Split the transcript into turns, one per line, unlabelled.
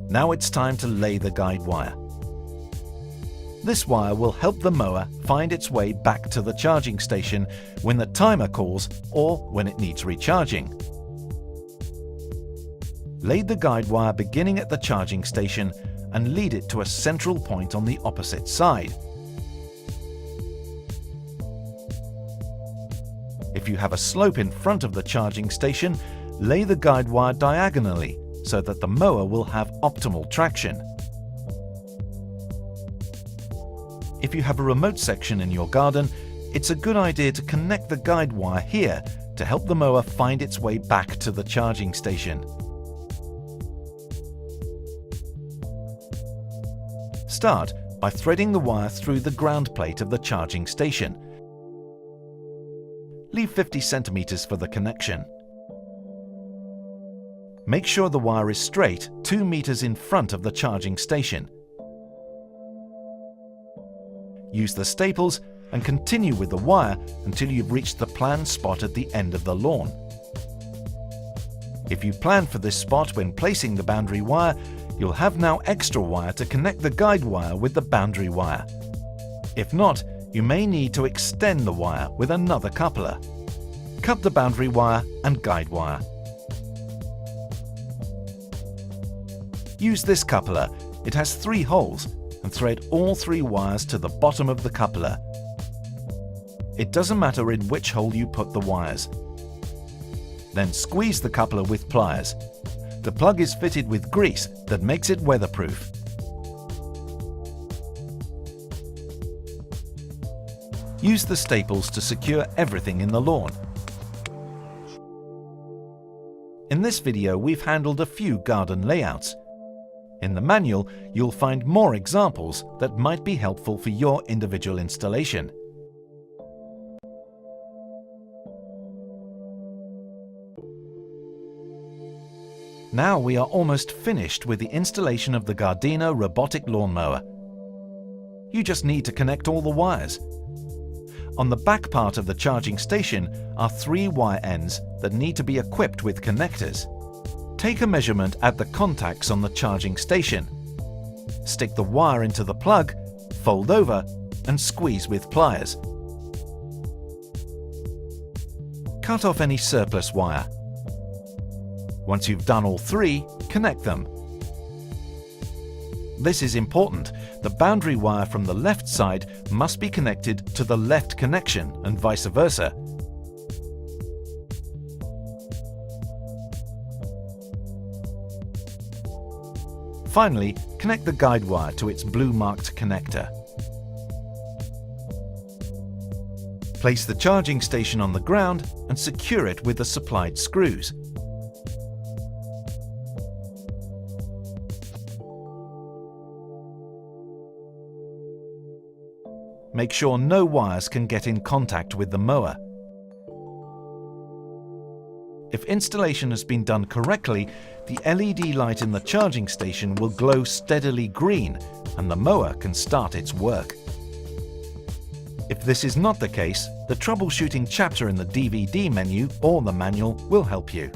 Now it's time to lay the guide wire. This wire will help the mower find its way back to the charging station when the timer calls or when it needs recharging. Lay the guide wire beginning at the charging station and lead it to a central point on the opposite side. If you have a slope in front of the charging station, lay the guide wire diagonally so that the mower will have optimal traction. If you have a remote section in your garden, it's a good idea to connect the guide wire here to help the mower find its way back to the charging station. Start by threading the wire through the ground plate of the charging station. Leave 50 centimeters for the connection. Make sure the wire is straight 2 meters in front of the charging station. Use the staples and continue with the wire until you've reached the planned spot at the end of the lawn. If you planned for this spot when placing the boundary wire, you'll have now extra wire to connect the guide wire with the boundary wire. If not, you may need to extend the wire with another coupler. Cut the boundary wire and guide wire. Use this coupler. It has 3 holes, and thread all 3 wires to the bottom of the coupler. It doesn't matter in which hole you put the wires. Then squeeze the coupler with pliers. The plug is fitted with grease that makes it weatherproof. Use the staples to secure everything in the lawn. In this video, we've handled a few garden layouts. In the manual, you'll find more examples that might be helpful for your individual installation. Now we are almost finished with the installation of the GARDENA Robotic Lawnmower. You just need to connect all the wires. On the back part of the charging station are 3 wire ends that need to be equipped with connectors. Take a measurement at the contacts on the charging station. Stick the wire into the plug, fold over, and squeeze with pliers. Cut off any surplus wire. Once you've done all 3, connect them. This is important. The boundary wire from the left side must be connected to the left connection and vice versa. Finally, connect the guide wire to its blue marked connector. Place the charging station on the ground and secure it with the supplied screws. Make sure no wires can get in contact with the mower. If installation has been done correctly, the LED light in the charging station will glow steadily green and the mower can start its work. If this is not the case, the troubleshooting chapter in the DVD menu or the manual will help you.